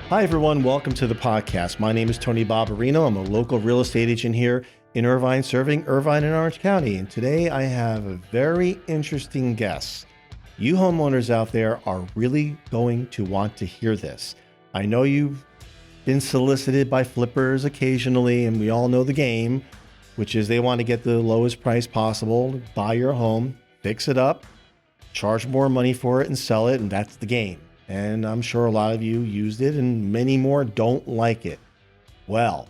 Hi, everyone. Welcome to the podcast. My name is Tony Barbarino. I'm a local real estate agent here in Irvine, serving Irvine and Orange County. And today I have a very interesting guest. You homeowners out there are really going to want to hear this. I know you've been solicited by flippers occasionally, and we all know the game, which is they want to get the lowest price possible, buy your home, fix it up, charge more money for it, and sell it, and that's the game. And I'm sure a lot of you used it and many more don't like it. Well,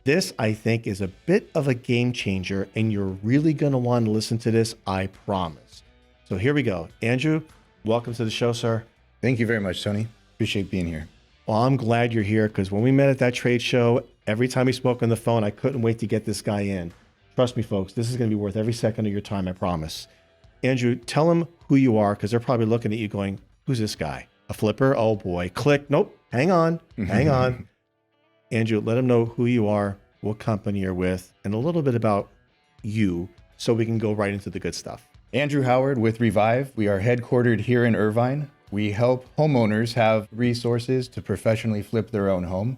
this I think is a bit of a game changer and you're really going to want to listen to this, I promise. So here we go. Andrew, welcome to the show, sir. Thank you very much, Tony. Appreciate being here. Well, I'm glad you're here because when we met at that trade show, every time we spoke on the phone, I couldn't wait to get this guy in. Trust me, folks, this is going to be worth every second of your time, I promise. Andrew, tell them who you are because they're probably looking at you going, who's this guy? A flipper? Oh boy. Click. Nope. Hang on. Hang on. Andrew, let them know who you are, what company you're with, and a little bit about you so we can go right into the good stuff. Andrew Howard with Revive. We are headquartered here in Irvine. We help homeowners have resources to professionally flip their own home.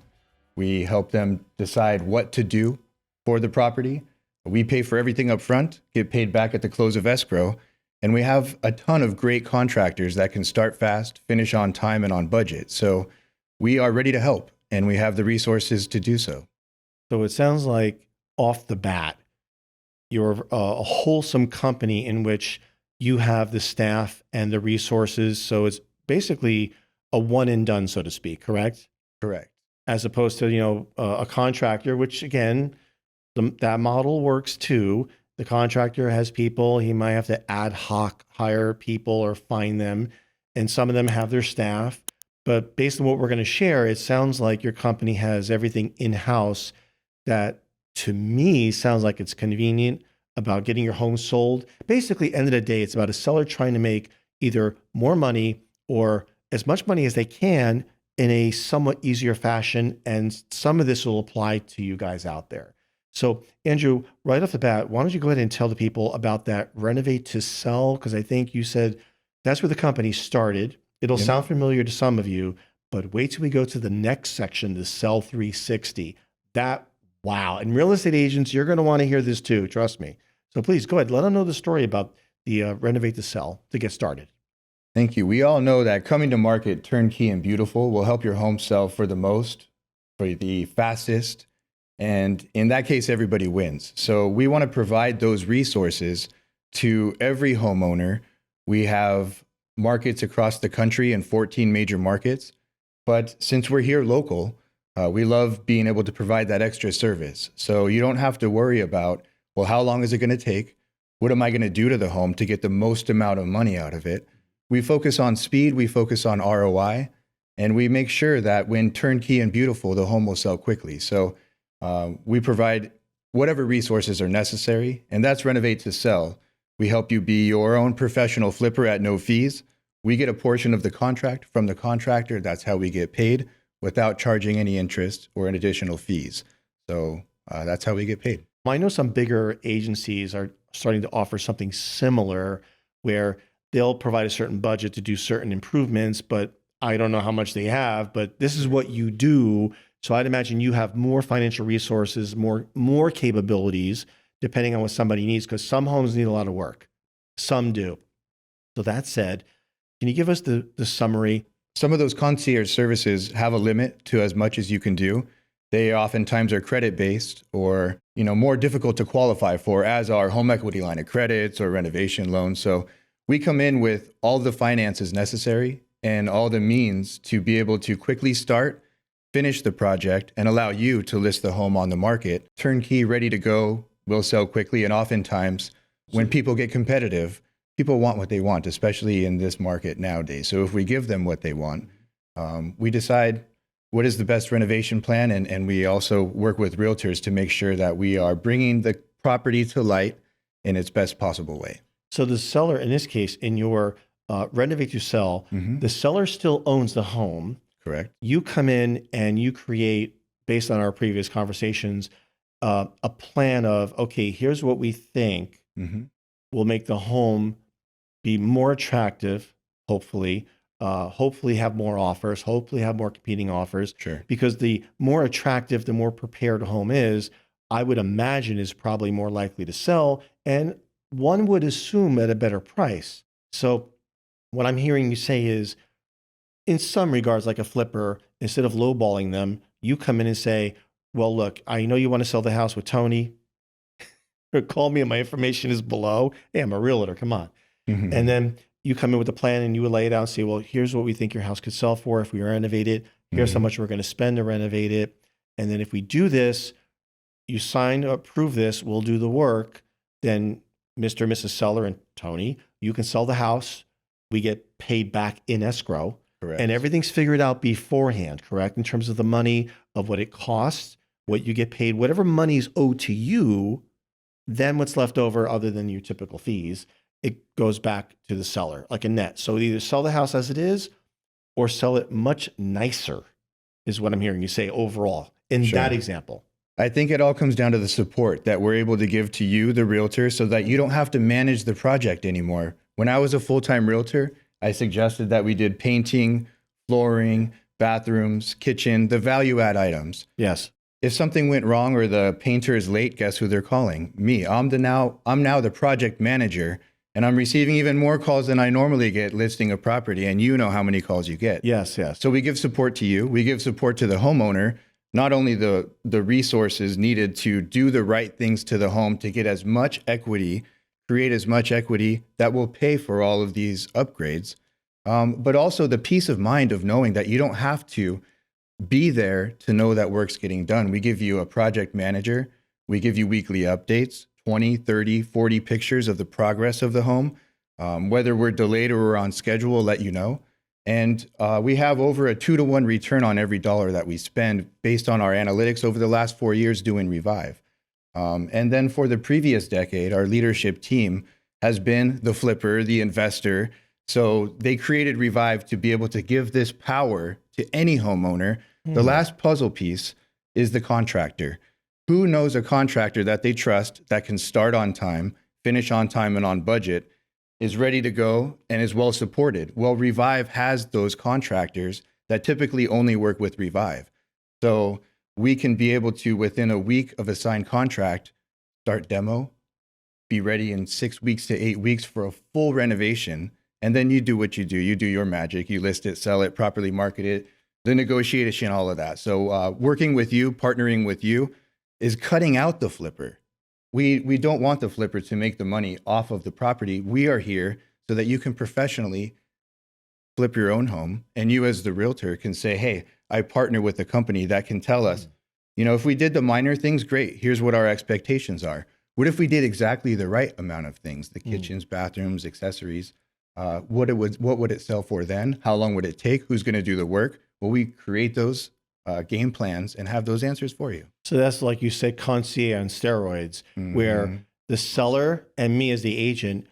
We help them decide what to do for the property. We pay for everything up front, get paid back at the close of escrow. And we have a ton of great contractors that can start fast, finish on time and on budget. So we are ready to help and we have the resources to do so. So it sounds like off the bat, you're a wholesome company in which you have the staff and the resources. So it's basically a one and done, so to speak, correct? Correct. As opposed to, a contractor, which again, that model works too. The contractor has people, he might have to ad hoc hire people or find them, and some of them have their staff. But based on what we're going to share, it sounds like your company has everything in-house that to me sounds like it's convenient about getting your home sold. Basically, end of the day, it's about a seller trying to make either more money or as much money as they can in a somewhat easier fashion. And some of this will apply to you guys out there. So Andrew, right off the bat, why don't you go ahead and tell the people about that Renovate to Sell? Because I think you said that's where the company started. It'll sound familiar to some of you, but wait till we go to the next section, the Sell 360. Wow. And real estate agents, you're going to want to hear this too. Trust me. So please go ahead. Let them know the story about the Renovate to Sell to get started. Thank you. We all know that coming to market turnkey and beautiful will help your home sell for the most, for the fastest. And in that case, everybody wins. So we want to provide those resources to every homeowner. We have markets across the country in 14 major markets. But since we're here local, we love being able to provide that extra service. So you don't have to worry about, well, how long is it going to take? What am I going to do to the home to get the most amount of money out of it? We focus on speed, we focus on ROI, and we make sure that when turnkey and beautiful, the home will sell quickly. So we provide whatever resources are necessary, and that's Renovate to Sell. We help you be your own professional flipper at no fees. We get a portion of the contract from the contractor. That's how we get paid without charging any interest or any additional fees. So that's how we get paid. I know some bigger agencies are starting to offer something similar where they'll provide a certain budget to do certain improvements, but I don't know how much they have, but this is what you do. So I'd imagine you have more financial resources, more capabilities, depending on what somebody needs, because some homes need a lot of work. Some do. So that said, can you give us the summary? Some of those concierge services have a limit to as much as you can do. They oftentimes are credit-based or more difficult to qualify for, as our home equity line of credits or renovation loans. So we come in with all the finances necessary and all the means to be able to quickly start, finish the project, and allow you to list the home on the market. Turnkey, ready to go, will sell quickly. And oftentimes, when people get competitive, people want what they want, especially in this market nowadays. So if we give them what they want, we decide what is the best renovation plan. And we also work with Realtors to make sure that we are bringing the property to light in its best possible way. So the seller, in this case, in your Renovate to Sell, the seller still owns the home. Correct. You come in and you create, based on our previous conversations, a plan of, okay, here's what we think will make the home be more attractive, hopefully, hopefully have more offers, hopefully have more competing offers. Sure. Because the more attractive, the more prepared a home is, I would imagine is probably more likely to sell. And one would assume at a better price. So what I'm hearing you say is, in some regards, like a flipper, instead of lowballing them, you come in and say, well, look, I know you want to sell the house with Tony. Call me and my information is below. Hey, I'm a realtor. Come on. Mhm. And then you come in with a plan and you would lay it out and say, well, here's what we think your house could sell for if we renovate it. Here's how Mhm. much we're going to spend to renovate it. And then if we do this, you sign, approve this, we'll do the work. Then Mr. and Mrs. Seller and Tony, you can sell the house. We get paid back in escrow. Correct. And everything's figured out beforehand, correct? In terms of the money, of what it costs, what you get paid, whatever money is owed to you, then what's left over other than your typical fees, it goes back to the seller, like a net. So either sell the house as it is or sell it much nicer, is what I'm hearing you say overall in Sure. that example. I think it all comes down to the support that we're able to give to you, the realtor, so that you don't have to manage the project anymore. When I was a full-time realtor, I suggested that we did painting, flooring, bathrooms, kitchen, the value add items. Yes. If something went wrong or the painter is late, guess who they're calling? Me. I'm now the project manager, and I'm receiving even more calls than I normally get listing a property, and you know how many calls you get. Yes, yes. So we give support to you. We give support to the homeowner, not only the resources needed to do the right things to the home to get as much equity, create as much equity that will pay for all of these upgrades, but also the peace of mind of knowing that you don't have to be there to know that work's getting done. We give you a project manager. We give you weekly updates, 20, 30, 40 pictures of the progress of the home. Whether we're delayed or we're on schedule, we'll let you know. And we have over a 2-to-1 return on every dollar that we spend based on our analytics over the last 4 years doing Revive. And then for the previous decade, our leadership team has been the flipper, the investor. So they created Revive to be able to give this power to any homeowner. The last puzzle piece is the contractor. Who knows a contractor that they trust that can start on time, finish on time and on budget, is ready to go and is well supported? Well, Revive has those contractors that typically only work with Revive. So we can be able to, within a week of a signed contract, start demo, be ready in 6 weeks to 8 weeks for a full renovation. And then you do what you do. You do your magic. You list it, sell it, properly market it, the negotiation, all of that. So working with you, partnering with you is cutting out the flipper. We don't want the flipper to make the money off of the property. We are here so that you can professionally flip your own home. And you as the realtor can say, hey, I partner with a company that can tell us, you know, if we did the minor things, great. Here's what our expectations are. What if we did exactly the right amount of things, the kitchens, bathrooms, accessories? What would it sell for then? How long would it take? Who's going to do the work? Well, we create those game plans and have those answers for you. So that's like you said, concierge on steroids, where the seller and me as the agent,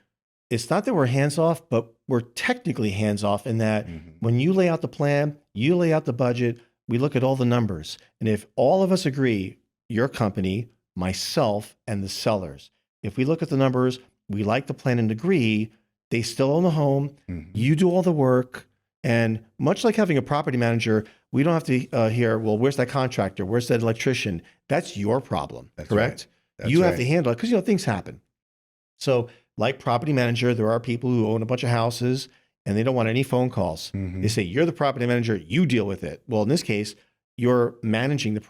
it's not that we're hands off, but we're technically hands off in that when you lay out the plan, you lay out the budget, we look at all the numbers. And if all of us agree, your company, myself, and the sellers, if we look at the numbers, we like the plan and agree, they still own the home, you do all the work. And much like having a property manager, we don't have to hear, well, where's that contractor? Where's that electrician? That's your problem, correct? Right. That's you have right. to handle it because, you know, things happen. So like property manager, there are people who own a bunch of houses and they don't want any phone calls. They say, you're the property manager, you deal with it. Well, in this case, you're managing the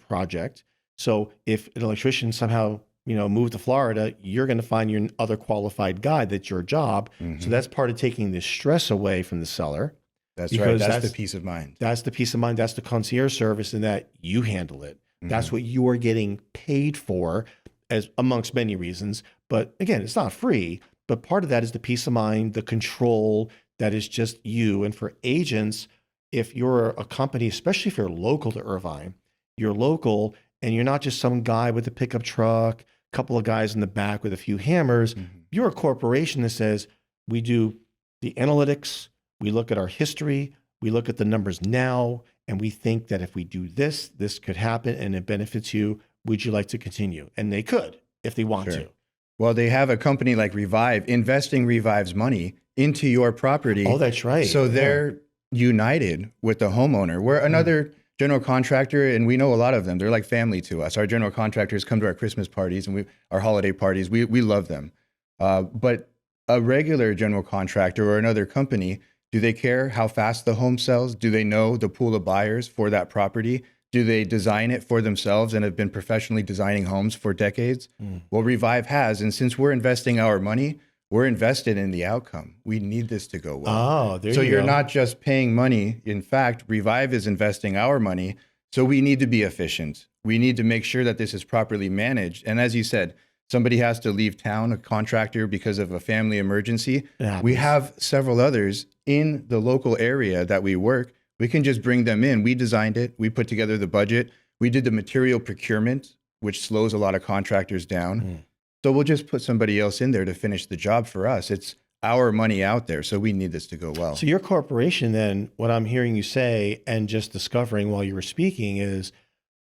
project. So if an electrician somehow, you know, moved to Florida, you're going to find your other qualified guy. That's your job. So that's part of taking the stress away from the seller. That's because right. That's the peace of mind. That's the peace of mind. That's the concierge service in that you handle it. That's what you are getting paid for, as amongst many reasons. But again, it's not free. But part of that is the peace of mind, the control that is just you. And for agents, if you're a company, especially if you're local to Irvine, you're local and you're not just some guy with a pickup truck, a couple of guys in the back with a few hammers. You're a corporation that says, we do the analytics, we look at our history, we look at the numbers now, and we think that if we do this, this could happen and it benefits you. Would you like to continue? And they could if they want to. Well, they have a company like Revive investing Revive's money into your property. Oh, that's right. So Yeah. they're united with the homeowner. We're another general contractor, and we know a lot of them. They're like family to us. Our general contractors come to our Christmas parties and our holiday parties. We love them. But a regular general contractor or another company, do they care how fast the home sells? Do they know the pool of buyers for that property? Do they design it for themselves and have been professionally designing homes for decades? Well, Revive has. And since we're investing our money, we're invested in the outcome. We need this to go well. Oh, there So you you're go. not just paying money. In fact, Revive is investing our money. So we need to be efficient. We need to make sure that this is properly managed. And as you said, somebody has to leave town, a contractor, because of a family emergency. We have several others in the local area that we work. We can just bring them in. We designed it. We put together the budget. We did the material procurement, which slows a lot of contractors down. So we'll just put somebody else in there to finish the job for us. It's our money out there. So we need this to go well. So your corporation then, what I'm hearing you say and just discovering while you were speaking is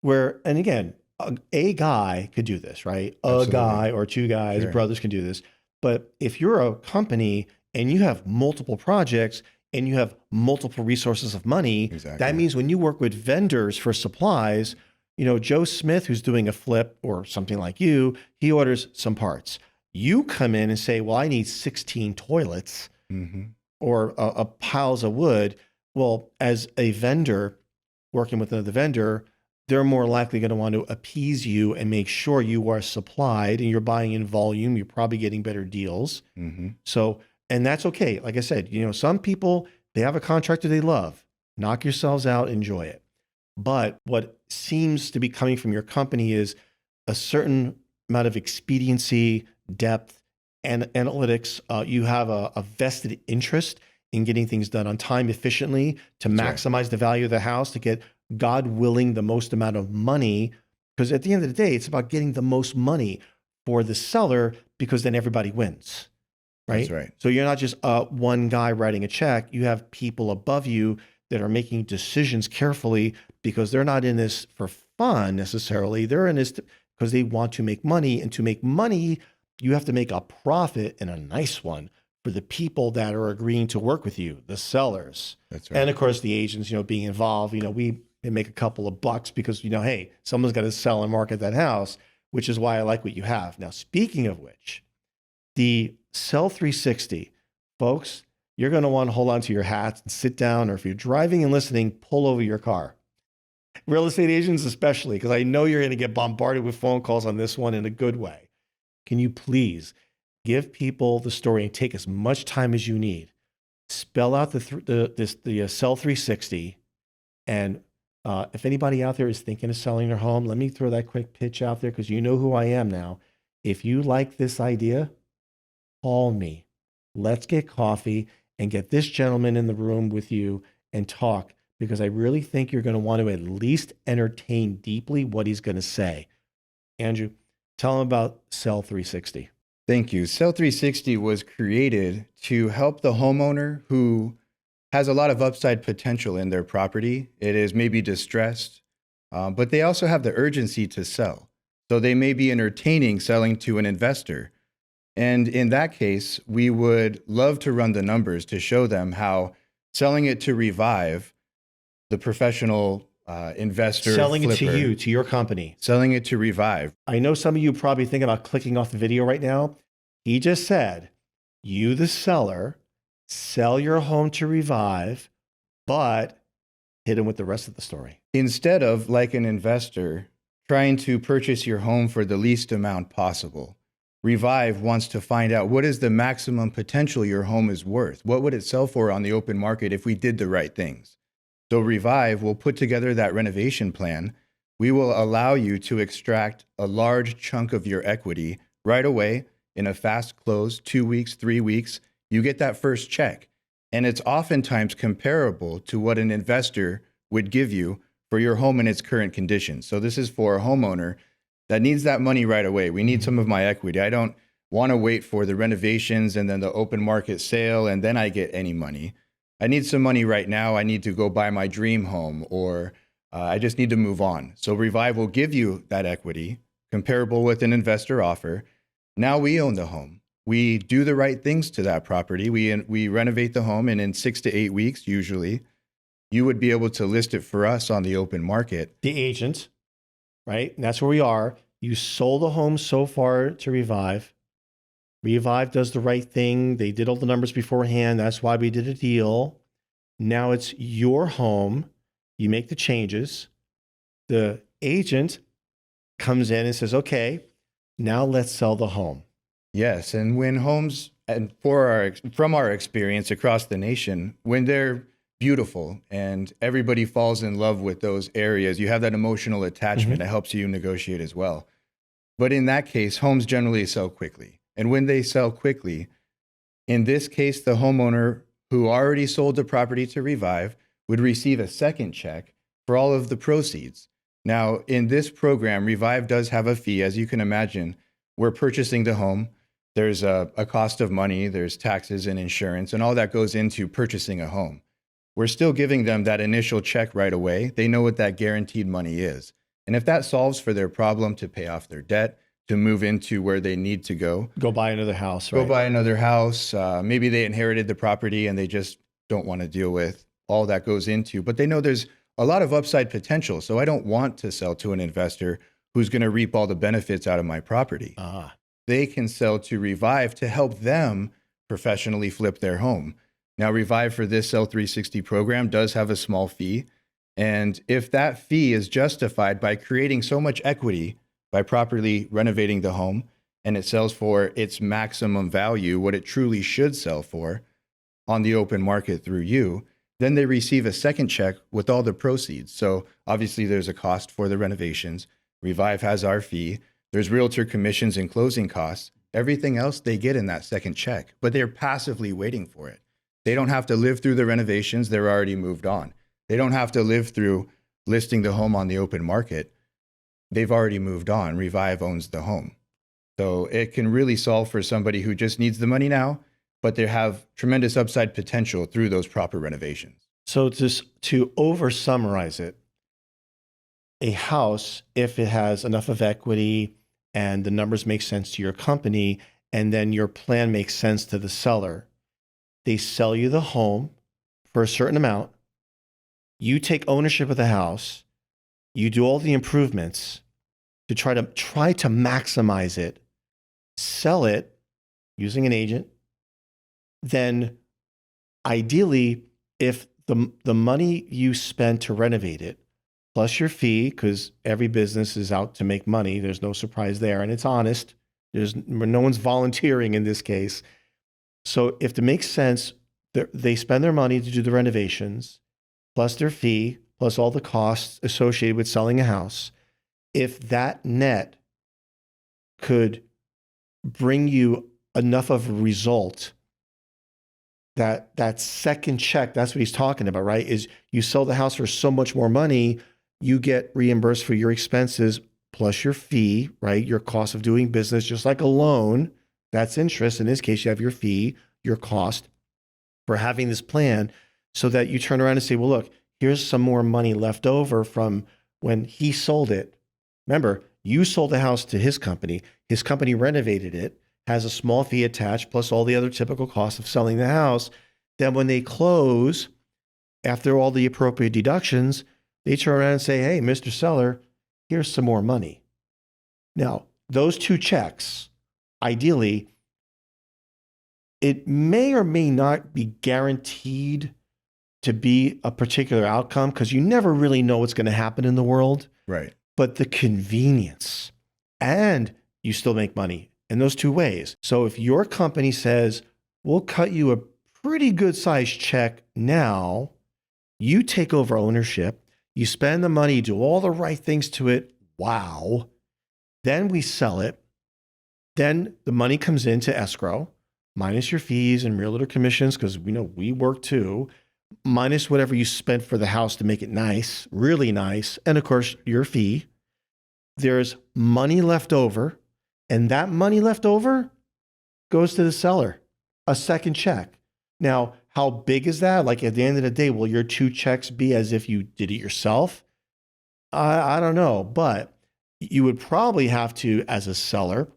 where, and again, a guy could do this, right? Absolutely. A guy or two guys, Sure. brothers can do this. But if you're a company and you have multiple projects and you have multiple resources of money, Exactly. that means when you work with vendors for supplies, you know, Joe Smith, who's doing a flip or something like you, he orders some parts. You come in and say, well, I need 16 toilets or a piles of wood. Well, as a vendor working with another vendor, they're more likely going to want to appease you and make sure you are supplied and you're buying in volume. You're probably getting better deals. So, and that's okay. Like I said, you know, some people, they have a contractor they love. Knock yourselves out, enjoy it. But what seems to be coming from your company is a certain amount of expediency, depth, and analytics. You have a vested interest in getting things done on time efficiently to maximize the value of the house, to get, God willing, the most amount of money. Because at the end of the day, it's about getting the most money for the seller, because then everybody wins. Right? That's right. So you're not just one guy writing a check. You have people above you that are making decisions carefully, because they're not in this for fun necessarily. They're in this because they want to make money. And to make money, you have to make a profit, and a nice one, for the people that are agreeing to work with you, the sellers. That's right. And of course, the agents, you know, being involved. You know, we make a couple of bucks because, you know, hey, someone's got to sell and market that house, which is why I like what you have. Now, speaking of which, the Sell 360, folks, you're going to want to hold on to your hats and sit down, or if you're driving and listening, pull over your car. Real estate agents especially, because I know you're going to get bombarded with phone calls on this one in a good way. Can you please give people the story and take as much time as you need? Spell out the Sell 360. And if anybody out there is thinking of selling their home, let me throw that quick pitch out there, because you know who I am now. If you like this idea, call me. Let's get coffee and get this gentleman in the room with you and talk, because I really think you're going to want to at least entertain deeply what he's going to say. Andrew, tell him about Sell 360. Thank you. Sell 360 was created to help the homeowner who has a lot of upside potential in their property. It is maybe distressed, but they also have the urgency to sell. So they may be entertaining selling to an investor. And in that case, we would love to run the numbers to show them how selling it to Revive, the professional investor, Selling flipper, it to you, to your company. selling it to Revive. I know some of you probably thinking about clicking off the video right now. He just said, you, the seller, sell your home to Revive, but hit him with the rest of the story. Instead of, like an investor, trying to purchase your home for the least amount possible, Revive wants to find out what is the maximum potential your home is worth. What would it sell for on the open market if we did the right things? So Revive will put together that renovation plan. We will allow you to extract a large chunk of your equity right away in a fast close, 2 weeks, 3 weeks. You get that first check. And it's oftentimes comparable to what an investor would give you for your home in its current condition. So this is for a homeowner that needs that money right away. We need some of my equity. I don't want to wait for the renovations and then the open market sale and then I get any money. I need some money right now. I need to go buy my dream home, or I just need to move on. So Revive will give you that equity comparable with an investor offer. Now we own the home. we do the right things to that property. We renovate the home, and in 6 to 8 weeks, usually, you would be able to list it for us on the open market. The agent, right? And that's where we are. You sold a home so far to Revive. Revive does the right thing. They did all the numbers beforehand. That's why we did a deal. Now it's your home. You make the changes. The agent comes in and says, okay, now let's sell the home. Yes, and when homes, and from our experience across the nation, when they're beautiful and everybody falls in love with those areas, you have that emotional attachment that helps you negotiate as well. But in that case, homes generally sell quickly. And when they sell quickly, in this case, the homeowner who already sold the property to Revive would receive a second check for all of the proceeds. Now, in this program, Revive does have a fee. As you can imagine, we're purchasing the home. There's a cost of money, there's taxes and insurance, and all that goes into purchasing a home. We're still giving them that initial check right away. They know what that guaranteed money is. And if that solves for their problem to pay off their debt, to move into where they need to go buy another house, right? Go buy another house. Maybe they inherited the property and they just don't want to deal with all that goes into, but they know there's a lot of upside potential. So I don't want to sell to an investor who's going to reap all the benefits out of my property. They can sell to Revive to help them professionally flip their home. Now, Revive for this Sell 360 program does have a small fee. And if that fee is justified by creating so much equity by properly renovating the home, and it sells for its maximum value, what it truly should sell for on the open market through you, then they receive a second check with all the proceeds. So obviously there's a cost for the renovations. Revive has our fee. There's realtor commissions and closing costs. Everything else they get in that second check, but they're passively waiting for it. They don't have to live through the renovations. They're already moved on. They don't have to live through listing the home on the open market. They've already moved on. Revive owns the home. So it can really solve for somebody who just needs the money now, but they have tremendous upside potential through those proper renovations. So to over summarize it, a house, if it has enough of equity and the numbers make sense to your company, and then your plan makes sense to the seller, they sell you the home for a certain amount. You take ownership of the house. You do all the improvements to try to maximize it, sell it using an agent. Then ideally, if the money you spend to renovate it, plus your fee, because every business is out to make money, there's no surprise there, and it's honest. No one's volunteering in this case. So if it makes sense, they spend their money to do the renovations, plus their fee, plus all the costs associated with selling a house. If that net could bring you enough of a result, that second check, that's what he's talking about, right? Is you sell the house for so much more money, you get reimbursed for your expenses plus your fee, right? Your cost of doing business, just like a loan, that's interest. In this case, you have your fee, your cost for having this plan, so that you turn around and say, well, look, here's some more money left over from when he sold it. Remember, you sold the house to his company renovated it, has a small fee attached, plus all the other typical costs of selling the house. Then when they close, after all the appropriate deductions, they turn around and say, hey, Mr. Seller, here's some more money. Now, those two checks, ideally, it may or may not be guaranteed to be a particular outcome, because you never really know what's going to happen in the world. Right. But the convenience, and you still make money in those two ways. So if your company says, we'll cut you a pretty good sized check now, you take over ownership, you spend the money, do all the right things to it. Wow. Then we sell it. Then the money comes into escrow, minus your fees and realtor commissions, because we know we work too, minus whatever you spent for the house to make it nice, really nice, and of course, your fee. There's money left over, and that money left over goes to the seller, a second check. Now, how big is that? Like at the end of the day, will your two checks be as if you did it yourself? I don't know, but you would probably have to, as a seller,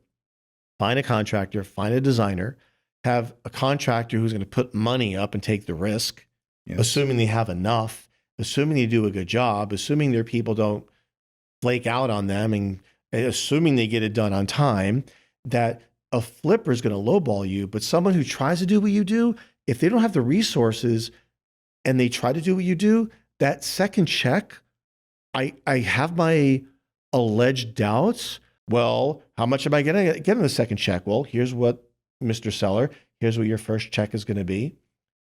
find a contractor, find a designer, have a contractor who's going to put money up and take the risk, Yes. assuming they have enough, assuming they do a good job, assuming their people don't flake out on them, and assuming they get it done on time, that a flipper is going to lowball you. But someone who tries to do what you do, if they don't have the resources and they try to do what you do, that second check, I have my alleged doubts. Well, how much am I going to get in the second check? Well, here's what, Mr. Seller, here's what your first check is going to be.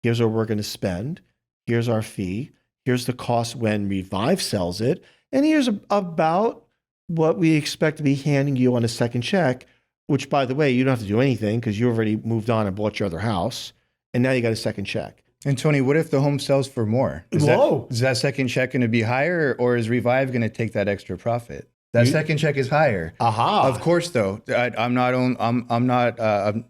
Here's what we're going to spend. Here's our fee. Here's the cost when Revive sells it. And here's about what we expect to be handing you on a second check, which, by the way, you don't have to do anything because you already moved on and bought your other house. And now you got a second check. And Tony, what if the home sells for more? Is that second check going to be higher, or is Revive going to take that extra profit? That second check is higher. Aha. Of course, though, I'm not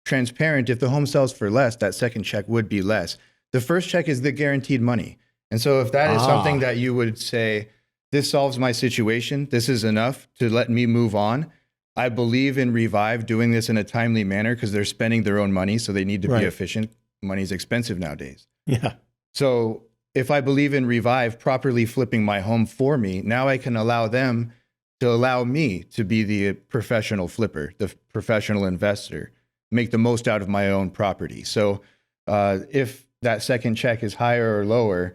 transparent. If the home sells for less, that second check would be less. The first check is the guaranteed money. And so if that is something that you would say, this solves my situation, this is enough to let me move on, I believe in Revive doing this in a timely manner because they're spending their own money, so they need to be efficient. Money's expensive nowadays. Yeah. So if I believe in Revive properly flipping my home for me, now I can allow them to allow me to be the professional flipper, the professional investor, make the most out of my own property. So if that second check is higher or lower,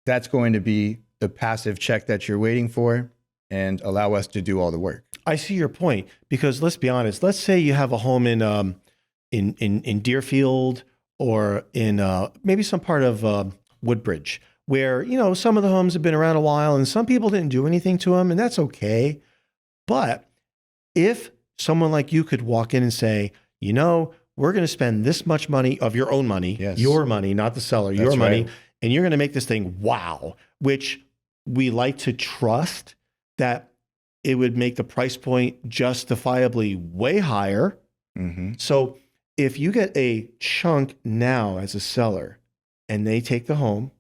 that's going to be the passive check that you're waiting for and allow us to do all the work. I see your point, because let's be honest. Let's say you have a home in Deerfield or in maybe some part of Woodbridge, where, you know, some of the homes have been around a while and some people didn't do anything to them, and that's okay. But if someone like you could walk in and say, you know, we're going to spend this much money of your own money, your money, not the seller, your money, and you're going to make this thing wow, which we like to trust that it would make the price point justifiably way higher. Mm-hmm. So if you get a chunk now as a seller and they take the home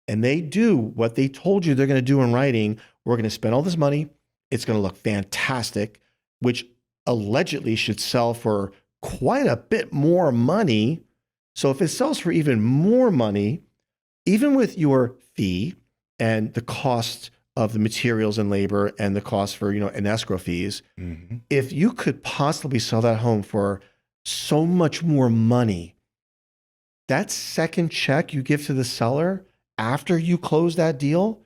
and they do what they told you they're going to do in writing, we're going to spend all this money. It's going to look fantastic, which allegedly should sell for quite a bit more money. So if it sells for even more money, even with your fee and the cost of the materials and labor and the cost for, you know, an escrow fees, if you could possibly sell that home for so much more money, that second check you give to the seller after you close that deal,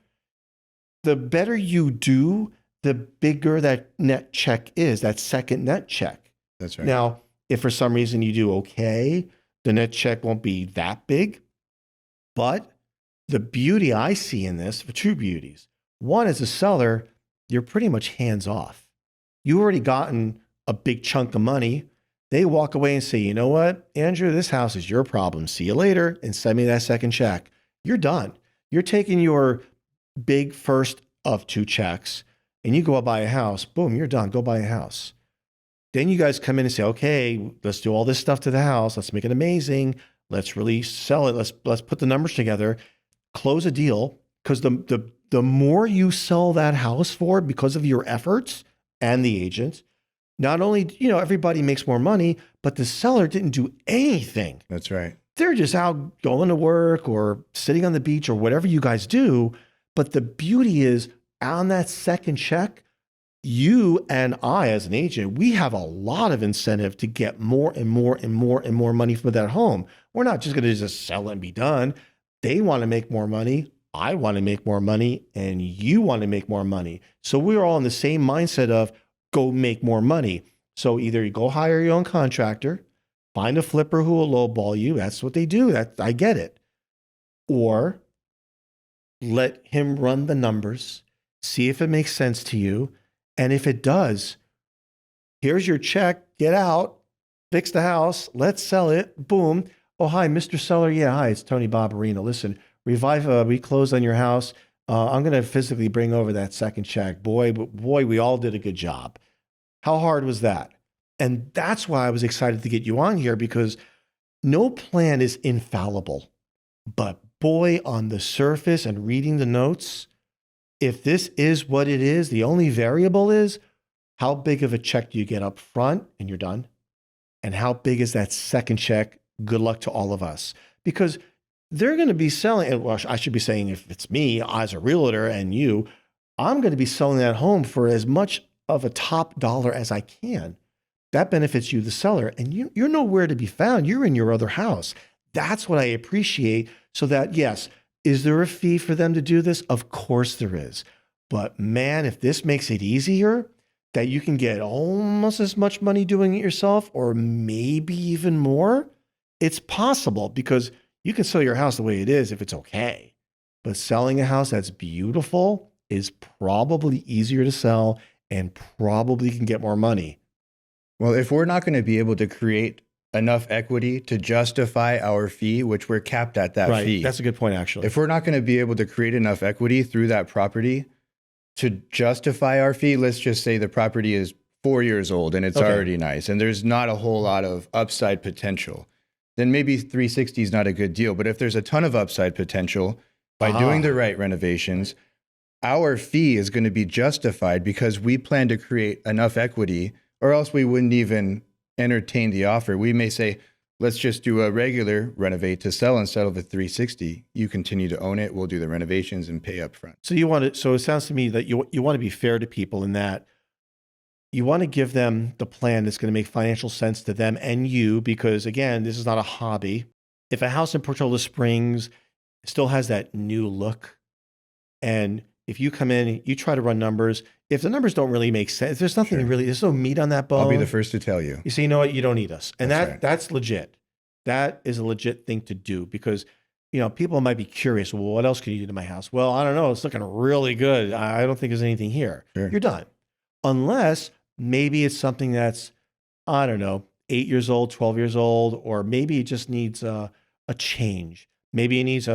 the better you do, the bigger that net check is, that second net check. That's right. Now, if for some reason you do okay, the net check won't be that big. But the beauty I see in this, for two beauties. One, as a seller, you're pretty much hands off. You already gotten a big chunk of money. They walk away and say, you know what, Andrew, this house is your problem. See you later, and send me that second check. You're done. You're taking your big first of two checks and you go out buy a house. Boom, you're done. Go buy a house. Then you guys come in and say, okay, let's do all this stuff to the house. Let's make it amazing. Let's really sell it. Let's put the numbers together, close a deal. Because the more you sell that house for because of your efforts and the agent, not only, you know, everybody makes more money, but the seller didn't do anything. That's right. They're just out going to work or sitting on the beach or whatever you guys do. But the beauty is on that second check, you and I as an agent, we have a lot of incentive to get more and more and more and more money for that home. We're not just going to just sell it and be done. They want to make more money. I want to make more money, and you want to make more money. So we're all in the same mindset of go make more money. So either you go hire your own contractor, find a flipper who will lowball you. That's what they do. I get it. Or let him run the numbers, see if it makes sense to you. And if it does, here's your check, get out, fix the house, let's sell it, boom. Oh, hi, Mr. Seller. Yeah, hi, it's Tony Barbarino. Listen, Revive, we closed on your house. I'm going to physically bring over that second check. Boy, we all did a good job. How hard was that? And that's why I was excited to get you on here, because no plan is infallible. But boy, on the surface and reading the notes, if this is what it is, the only variable is how big of a check do you get up front and you're done? And how big is that second check? Good luck to all of us. Because they're going to be selling, well, I should be saying if it's me as a realtor and you, I'm going to be selling that home for as much of a top dollar as I can. That benefits you, the seller, and you're nowhere to be found. You're in your other house. That's what I appreciate. So that, yes, is there a fee for them to do this? Of course there is. But man, if this makes it easier, that you can get almost as much money doing it yourself, or maybe even more, it's possible because you can sell your house the way it is if it's okay. But selling a house that's beautiful is probably easier to sell and probably can get more money. Well, if we're not going to be able to create enough equity to justify our fee, which we're capped at that Right. fee. That's a good point, actually. If we're not going to be able to create enough equity through that property to justify our fee, let's just say the property is 4 years old and it's already nice and there's not a whole lot of upside potential, then maybe 360 is not a good deal. But if there's a ton of upside potential by doing the right renovations, our fee is going to be justified because we plan to create enough equity, or else we wouldn't even entertain the offer. We may say, let's just do a regular renovate to sell instead of a 360. You continue to own it. We'll do the renovations and pay up front. So so it sounds to me that you want to be fair to people in that you want to give them the plan that's going to make financial sense to them and you, because again, this is not a hobby. If a house in Portola Springs still has that new look, and if you come in, you try to run numbers, if the numbers don't really make sense, there's nothing really, there's no meat on that bone. I'll be the first to tell you. You say, you know what, you don't need us. And That's that's legit. That is a legit thing to do because, people might be curious, well, what else can you do to my house? Well, I don't know. It's looking really good. I don't think there's anything here. Sure. You're done. Unless maybe it's something that's, I don't know, 8 years old, 12 years old, or maybe it just needs a change. Maybe it needs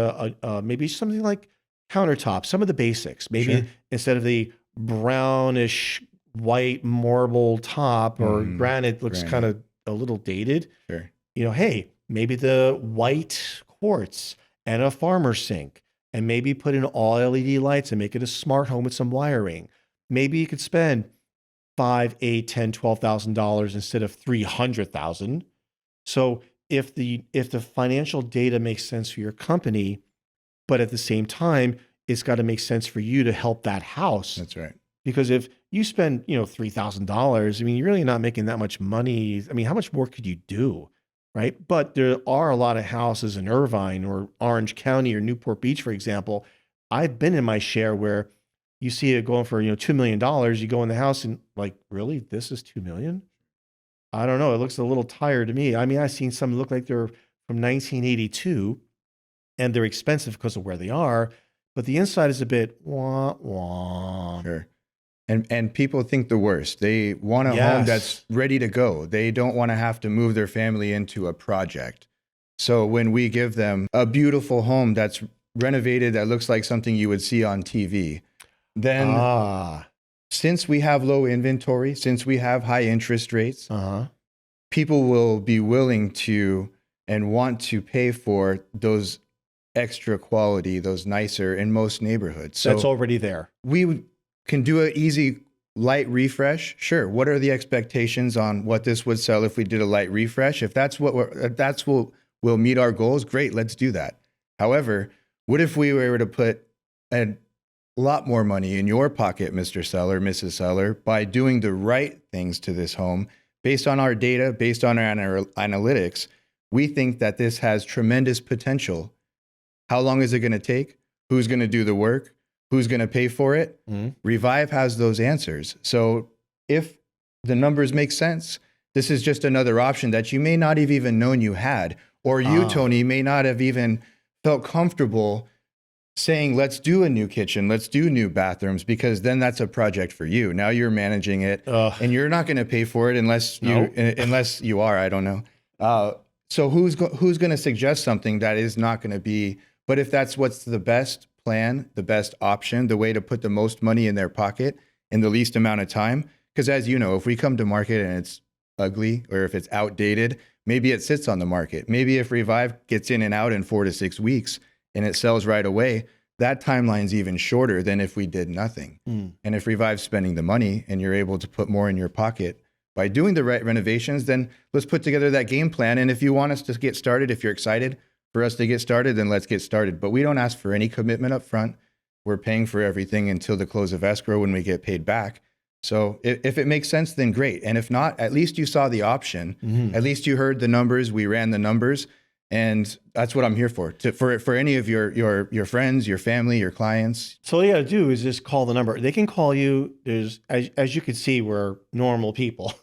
maybe something like countertops, some of the basics. Maybe instead of the brownish white marble top or granite looks kind of a little dated. Sure. Hey, maybe the white quartz and a farmer sink, and maybe put in all LED lights and make it a smart home with some wiring. Maybe you could spend $5, $8, $10, $12,000 instead of $300,000. So if the financial data makes sense for your company, but at the same time, it's got to make sense for you to help that house. That's right. Because if you spend, $3,000, I mean, you're really not making that much money. I mean, how much more could you do? Right. But there are a lot of houses in Irvine or Orange County or Newport Beach, for example. I've been in my share where you see it going for, $2 million. You go in the house and like, really, this is $2 million? I don't know. It looks a little tired to me. I mean, I've seen some look like they're from 1982 and they're expensive because of where they are, but the inside is a bit wah, wah. Sure. And people think the worst. They want a home that's ready to go. They don't want to have to move their family into a project. So when we give them a beautiful home that's renovated, that looks like something you would see on TV, then since we have low inventory, since we have high interest rates, people will be willing to and want to pay for those extra quality, those nicer in most neighborhoods. So that's already there. We can do an easy light refresh. Sure. What are the expectations on what this would sell if we did a light refresh? If that's what will meet our goals, great, let's do that. However, what if we were to put a lot more money in your pocket, Mr. Seller, Mrs. Seller, by doing the right things to this home based on our data, based on our analytics? We think that this has tremendous potential. How long is it going to take? Who's going to do the work? Who's going to pay for it? Revive has those answers. So if the numbers make sense, this is just another option that you may not have even known you had, or you, Tony, may not have even felt comfortable saying, let's do a new kitchen, let's do new bathrooms, because then that's a project for you. Now you're managing it and you're not going to pay for it unless you are, I don't know. So who's going to suggest something that is not going to be, but if that's what's the best plan, the best option, the way to put the most money in their pocket in the least amount of time. Because as you know, if we come to market and it's ugly or if it's outdated, maybe it sits on the market. Maybe if Revive gets in and out in 4 to 6 weeks and it sells right away, that timeline's even shorter than if we did nothing. And if Revive's spending the money and you're able to put more in your pocket by doing the right renovations, then let's put together that game plan. And if you want us to get started, if you're excited for us to get started, then let's get started. But we don't ask for any commitment up front. We're paying for everything until the close of escrow when we get paid back. So if it makes sense, then great. And if not, at least you saw the option. At least you heard the numbers. We ran the numbers. And that's what I'm here for any of your friends, your family, your clients. So all you got to do is just call the number. They can call you. There's, as you can see, we're normal people.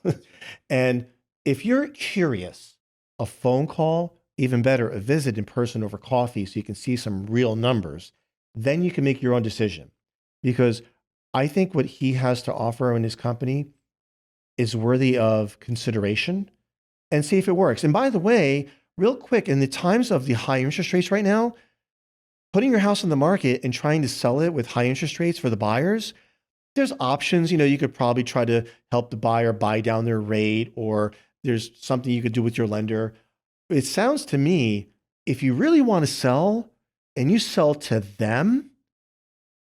And if you're curious, a phone call, even better, a visit in person over coffee so you can see some real numbers, then you can make your own decision. Because I think what he has to offer in his company is worthy of consideration, and see if it works. And by the way, real quick, in the times of the high interest rates right now, putting your house on the market and trying to sell it with high interest rates for the buyers, there's options. You know, you could probably try to help the buyer buy down their rate, or there's something you could do with your lender. It sounds to me, if you really want to sell and you sell to them,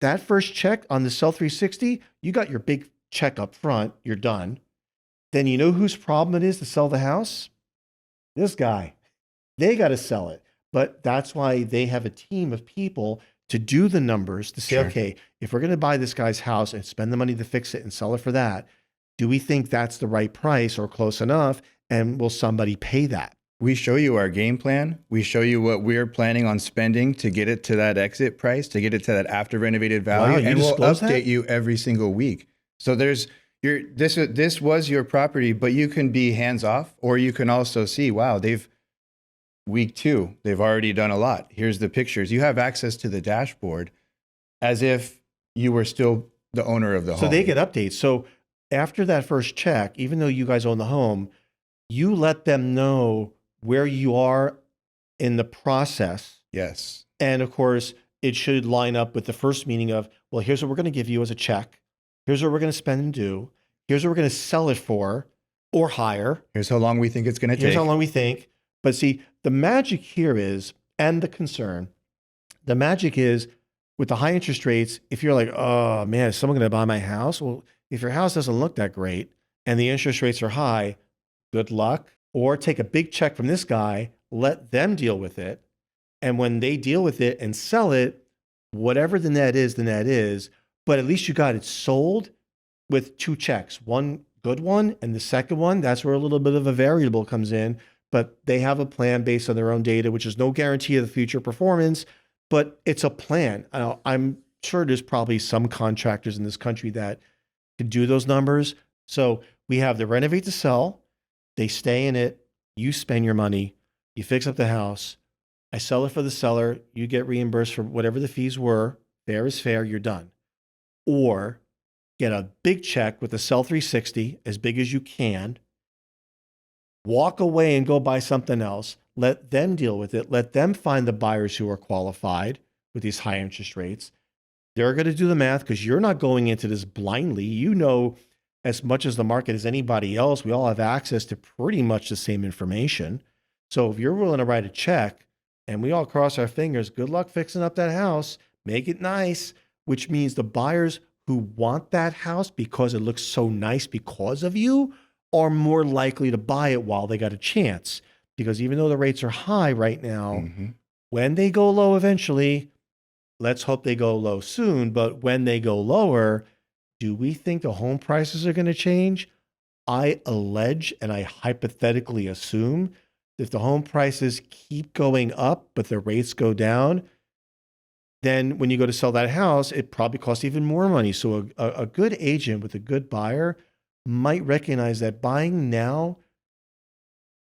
that first check on the Sell 360, you got your big check up front, you're done. Then you know whose problem it is to sell the house? This guy. They got to sell it. But that's why they have a team of people to do the numbers to say, okay, if we're going to buy this guy's house and spend the money to fix it and sell it for that, do we think that's the right price or close enough? And will somebody pay that? We show you our game plan. We show you what we're planning on spending to get it to that exit price, to get it to that after renovated value. Wow, and we'll update you every single week. So this was your property, but you can be hands off, or you can also see, wow, week 2, they've already done a lot. Here's the pictures. You have access to the dashboard as if you were still the owner of the home. So they get updates. So after that first check, even though you guys own the home, you let them know where you are in the process. Yes. And of course, it should line up with the first meeting of, well, here's what we're going to give you as a check. Here's what we're going to spend and do. Here's what we're going to sell it for or higher. Here's how long we think it's going to take. Here's how long we think. But see, the magic here is, and the concern, the magic is with the high interest rates, if you're like, oh man, is someone going to buy my house? Well, if your house doesn't look that great and the interest rates are high, good luck. Or take a big check from this guy, let them deal with it. And when they deal with it and sell it, whatever the net is, the net is. But at least you got it sold with 2 checks, one good one, and the second one, that's where a little bit of a variable comes in. But they have a plan based on their own data, which is no guarantee of the future performance, but it's a plan. I'm sure there's probably some contractors in this country that can do those numbers. So we have the renovate to sell. They stay in it. You spend your money. You fix up the house. I sell it for the seller. You get reimbursed for whatever the fees were. Fair is fair. You're done. Or get a big check with a Sell 360, as big as you can. Walk away and go buy something else. Let them deal with it. Let them find the buyers who are qualified with these high interest rates. They're going to do the math because you're not going into this blindly. You know as much as the market as anybody else. We all have access to pretty much the same information. So if you're willing to write a check and we all cross our fingers, good luck fixing up that house, make it nice, which means the buyers who want that house because it looks so nice because of you are more likely to buy it while they got a chance. Because even though the rates are high right now, when they go low eventually, let's hope they go low soon, but when they go lower, do we think the home prices are going to change? I allege and I hypothetically assume that if the home prices keep going up, but the rates go down, then when you go to sell that house, it probably costs even more money. So a good agent with a good buyer might recognize that buying now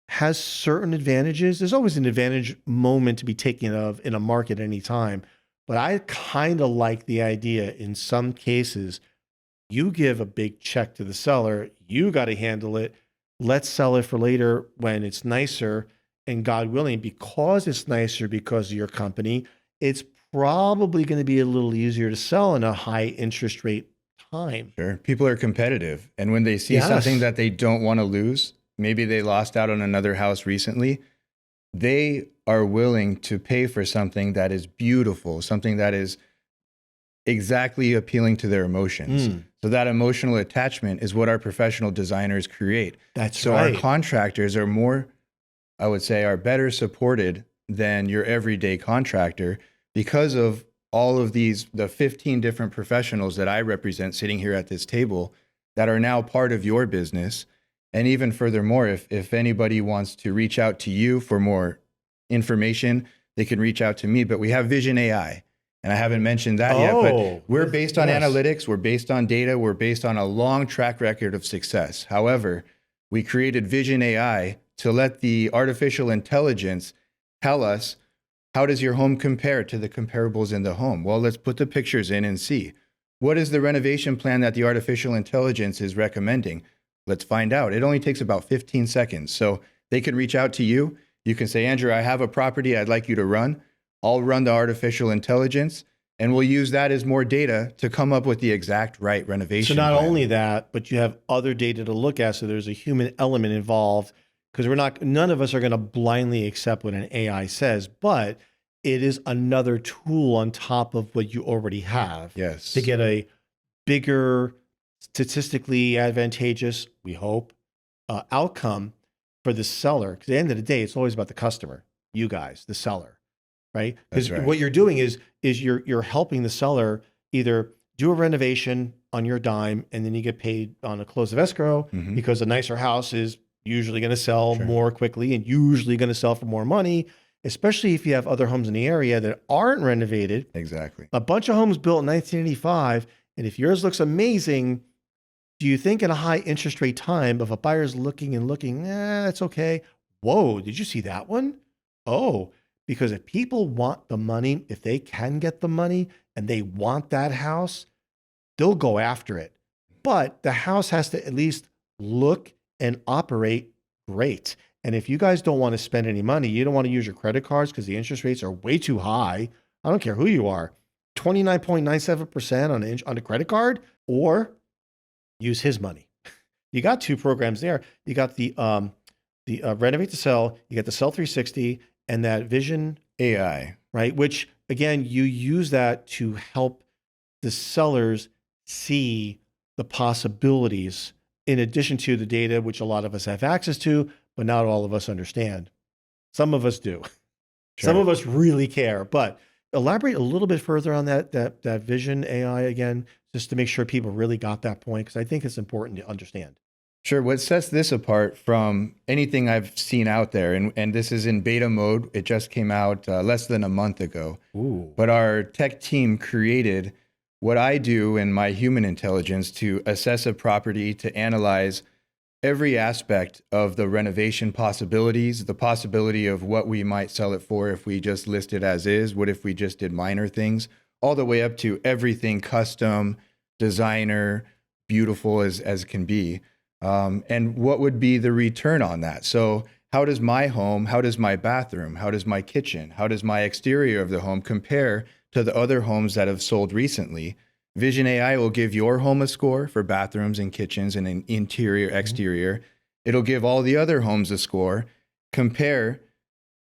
has certain advantages. There's always an advantage moment to be taken of in a market at any time. But I kind of like the idea in some cases, you give a big check to the seller, you got to handle it. Let's sell it for later when it's nicer. And God willing, because it's nicer because of your company, it's probably going to be a little easier to sell in a high interest rate time. Sure. People are competitive. And when they see something that they don't want to lose, maybe they lost out on another house recently, they are willing to pay for something that is beautiful, something that is exactly appealing to their emotions. Mm, So that emotional attachment is what our professional designers create. that's So our right. contractors are more, I would say, are better supported than your everyday contractor because of all of these, the 15 different professionals that I represent sitting here at this table that are now part of your business. And even furthermore, if anybody wants to reach out to you for more information, they can reach out to me. But we have Vision AI, and I haven't mentioned that yet, but Oh, we're based on yes. analytics, we're based on data, we're based on a long track record of success. However, we created Vision AI to let the artificial intelligence tell us, how does your home compare to the comparables in the home? Well, let's put the pictures in and see. What is the renovation plan that the artificial intelligence is recommending? Let's find out. It only takes about 15 seconds. So they can reach out to you. You can say, Andrew, I have a property I'd like you to run. I'll run the artificial intelligence, and we'll use that as more data to come up with the exact right So renovation not plan. only that, but you have other data to look at. So there's a human element involved because none of us are going to blindly accept what an AI says, but it is another tool on top of what you already have to Yes. get a bigger, statistically advantageous, we hope, outcome for the seller. Because at the end of the day, it's always about the customer, you guys, the seller, right? Because That's right. what you're doing is you're helping the seller either do a renovation on your dime, and then you get paid on a close of escrow Mhm. because a nicer house is usually going to sell Sure. more quickly and usually going to sell for more money, especially if you have other homes in the area that aren't renovated. Exactly. A bunch of homes built in 1985, and if yours looks amazing, do you think in a high interest rate time, if a buyer's looking and looking, that's okay. Whoa, did you see that one? Oh, because if people want the money, if they can get the money and they want that house, they'll go after it. But the house has to at least look and operate great. And if you guys don't want to spend any money, you don't want to use your credit cards because the interest rates are way too high. I don't care who you are, 29.97% on a credit card, or use his money. You got two programs there. You got the Renovate to Sell, you got the Sell 360, and that Vision AI. right? Which again, you use that to help the sellers see the possibilities in addition to the data, which a lot of us have access to, but not all of us understand. Some of us do. Some Sure. of us really care, but elaborate a little bit further on that Vision AI again, just to make sure people really got that point, because I think it's important to understand. Sure. What sets this apart from anything I've seen out there, and this is in beta mode, it just came out less than a month ago, Ooh. but our tech team created what I do in my human intelligence to assess a property, to analyze every aspect of the renovation possibilities, the possibility of what we might sell it for if we just list it as is, what if we just did minor things, all the way up to everything custom, designer, beautiful as can be. And what would be the return on that? So how does my home, how does my bathroom, how does my kitchen, how does my exterior of the home compare to the other homes that have sold recently? Vision AI will give your home a score for bathrooms and kitchens and an interior, exterior. It'll give all the other homes a score. Compare.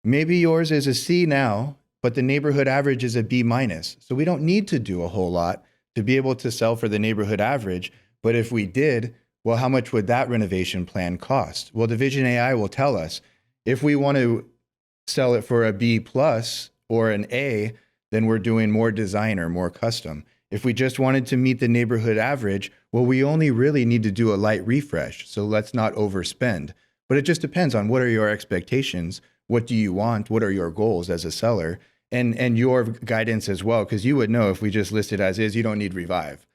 Maybe yours is a C now, but the neighborhood average is a B minus. So we don't need to do a whole lot to be able to sell for the neighborhood average. But if we did, well, how much would that renovation plan cost? Well, the Vision AI will tell us. If we want to sell it for a B plus or an A, then we're doing more designer, more custom. If we just wanted to meet the neighborhood average, well, we only really need to do a light refresh. So let's not overspend. But it just depends on what are your expectations? What do you want? What are your goals as a seller? And your guidance as well, because you would know if we just list it as is, you don't need Revive.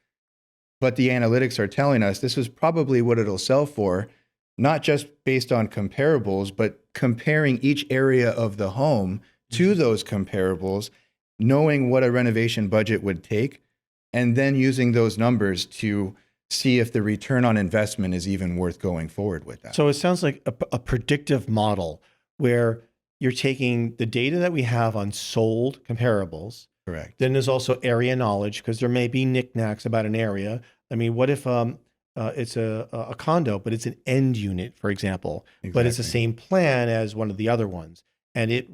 But the analytics are telling us this is probably what it'll sell for, not just based on comparables, but comparing each area of the home to those comparables, knowing what a renovation budget would take, and then using those numbers to see if the return on investment is even worth going forward with that. So it sounds like a predictive model where you're taking the data that we have on sold comparables. Correct. Then there's also area knowledge because there may be knickknacks about an area. I mean, what if it's a condo, but it's an end unit, for example, but it's the Exactly. same plan as one of the other ones, and it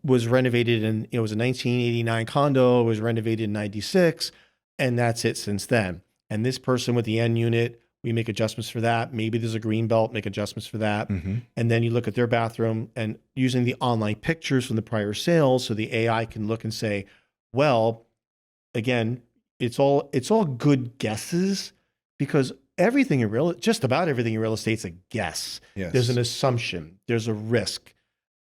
was renovated in, it was a 1989 condo, it was renovated in 96. and that's it since then. And this person with the end unit, we make adjustments for that. Maybe there's a green belt, make adjustments for that. Mm-hmm. And then you look at their bathroom and using the online pictures from the prior sales, so the AI can look and say, well, again, it's all good guesses, because everything in just about everything in real estate is a guess. Yes. There's an assumption, there's a risk.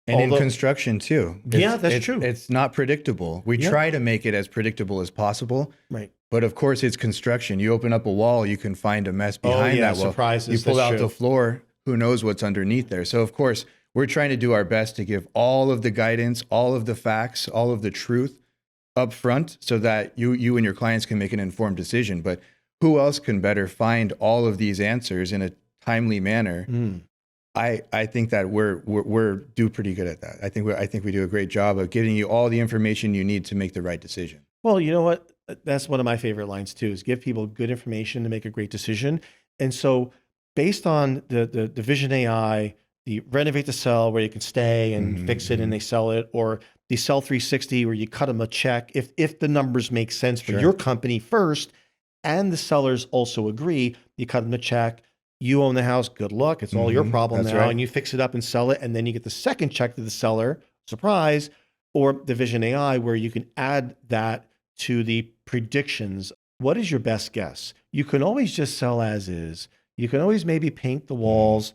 And in construction too. That's true. It's not predictable. We try to make it as predictable as possible. Right. But of course, it's construction. You open up a wall, you can find a mess behind that wall. Surprises. You pull out the floor, who knows what's underneath there. So of course, we're trying to do our best to give all of the guidance, all of the facts, all of the truth up front, so that you and your clients can make an informed decision. But who else can better find all of these answers in a timely manner? I think that we're do pretty good at that. I think we do a great job of giving you all the information you need to make the right decision. Well, you know what? That's one of my favorite lines too, is give people good information to make a great decision. And so based on the Vision AI, the Renovate to Sell, where you can stay and fix it and they sell it, or the Sell 360, where you cut them a check if the numbers make sense for your company first, and the sellers also agree, you cut them a check. You own the house, good luck. It's all your problem now. Right. And you fix it up and sell it. And then you get the second check to the seller, surprise, or the Vision AI, where you can add that to the predictions. What is your best guess? You can always just sell as is. You can always maybe paint the walls,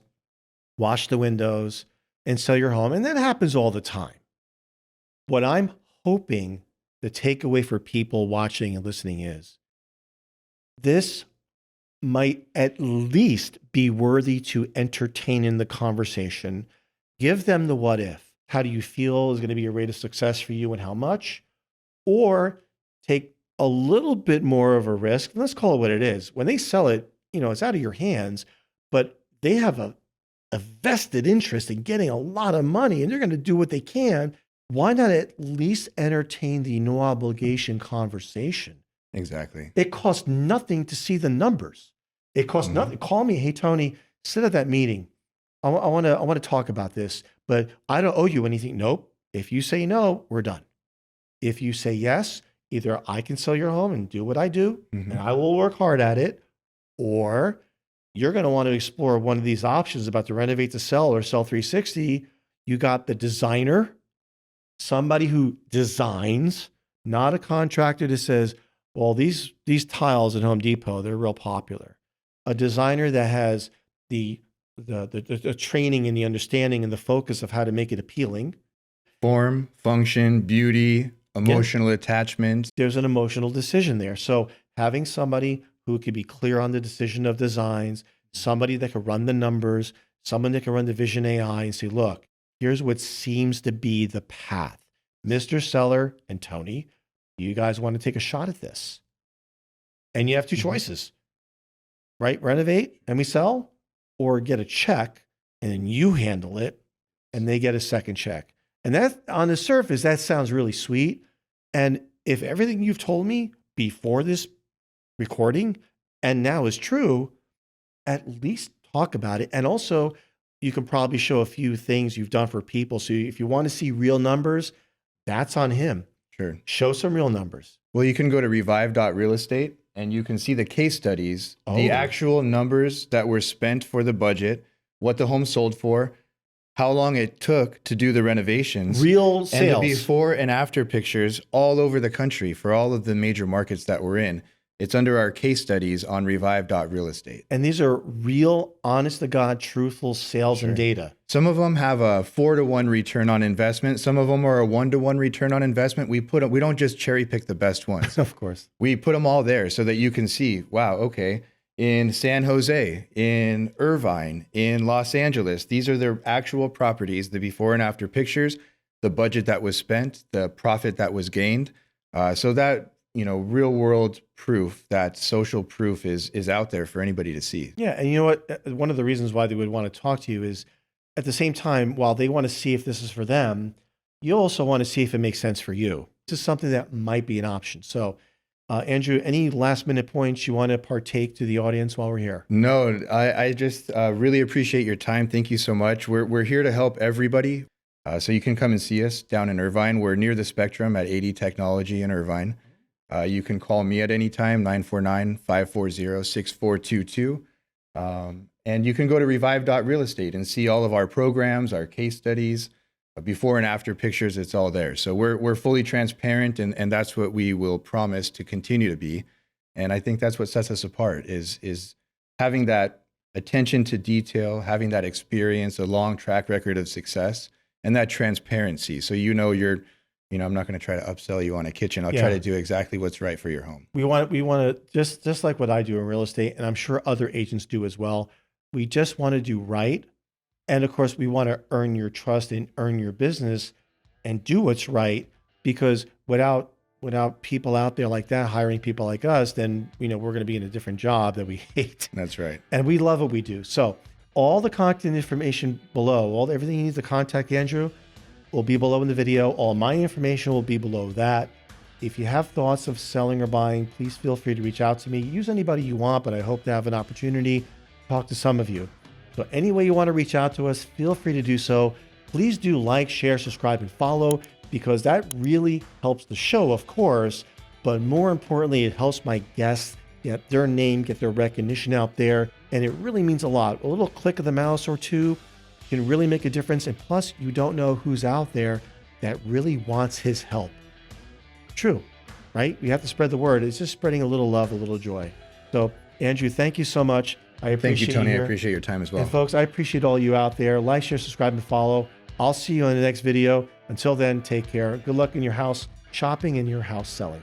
wash the windows, and sell your home. And that happens all the time. What I'm hoping the takeaway for people watching and listening is, this might at least be worthy to entertain in the conversation. Give them the what if. How do you feel is going to be a rate of success for you and how much? Or take a little bit more of a risk. Let's call it what it is. When they sell it, it's out of your hands, but they have a vested interest in getting a lot of money, and they're going to do what they can. Why not at least entertain the no obligation conversation? Exactly. It costs nothing to see the numbers. It costs nothing. Call me, hey Tony, sit at that meeting. I want to talk about this, but I don't owe you anything. Nope. If you say no, we're done. If you say yes, either I can sell your home and do what I do, and I will work hard at it, or you're going to want to explore one of these options about the Renovate to Sell or Sell 360. You got the designer, somebody who designs, not a contractor that says, well, these tiles at Home Depot, they're real popular. A designer that has the training and the understanding and the focus of how to make it appealing. Form, function, beauty, emotional attachment. There's an emotional decision there. So having somebody who could be clear on the decision of designs, somebody that can run the numbers, someone that can run the Vision AI and say, look, here's what seems to be the path. Mr. Seller and Tony, you guys want to take a shot at this? And you have two choices, right? Renovate and we sell, or get a check and then you handle it and they get a second check. And that, on the surface, that sounds really sweet. And if everything you've told me before this recording and now is true, at least talk about it. And also, you can probably show a few things you've done for people. So if you want to see real numbers, that's on him. Sure. Show some real numbers. Well, you can go to revive.realestate and you can see the case studies, the actual numbers that were spent for the budget, what the home sold for, how long it took to do the renovations, real sales, and the before and after pictures all over the country for all of the major markets that we're in. It's under our case studies on revive.realestate. And these are real, honest to God, truthful sales and data. Some of them have a 4-to-1 return on investment. Some of them are a 1-to-1 return on investment. We don't just cherry pick the best ones. Of course. We put them all there so that you can see, wow, okay, in San Jose, in Irvine, in Los Angeles, these are their actual properties, the before and after pictures, the budget that was spent, the profit that was gained. So that, real world proof, that social proof is out there for anybody to see. Yeah. And you know what? One of the reasons why they would want to talk to you is, at the same time, while they want to see if this is for them, you also want to see if it makes sense for you. This is something that might be an option. So, Andrew, any last minute points you want to partake to the audience while we're here? No, I just really appreciate your time. Thank you so much. We're here to help everybody. So you can come and see us down in Irvine. We're near the Spectrum at 80 Technology in Irvine. You can call me at any time, 949-540-6422. And you can go to revive.realestate and see all of our programs, our case studies, before and after pictures. It's all there. So we're fully transparent, and that's what we will promise to continue to be. And I think that's what sets us apart is having that attention to detail, having that experience, a long track record of success, and that transparency. So I'm not going to try to upsell you on a kitchen. I'll try to do exactly what's right for your home. We want to just like what I do in real estate, and I'm sure other agents do as well. We just want to do right. And of course, we want to earn your trust and earn your business and do what's right, because without people out there like that hiring people like us, then we're going to be in a different job that we hate. That's right. And we love what we do. So all the contact information below, everything you need to contact Andrew will be below in the video. All my information will be below that. If you have thoughts of selling or buying, please feel free to reach out to me. Use anybody you want, but I hope to have an opportunity to talk to some of you. So any way you want to reach out to us, feel free to do so. Please do like, share, subscribe, and follow, because that really helps the show, of course, but more importantly, it helps my guests get their name, get their recognition out there, and it really means a lot. A little click of the mouse or two can really make a difference, and plus, you don't know who's out there that really wants his help. True, right? We have to spread the word. It's just spreading a little love, a little joy. So, Andrew, thank you so much. I appreciate Thank you, Tony. you I appreciate your time as well. And folks, I appreciate all you out there. Like, share, subscribe, and follow. I'll see you in the next video. Until then, take care. Good luck in your house shopping and your house selling.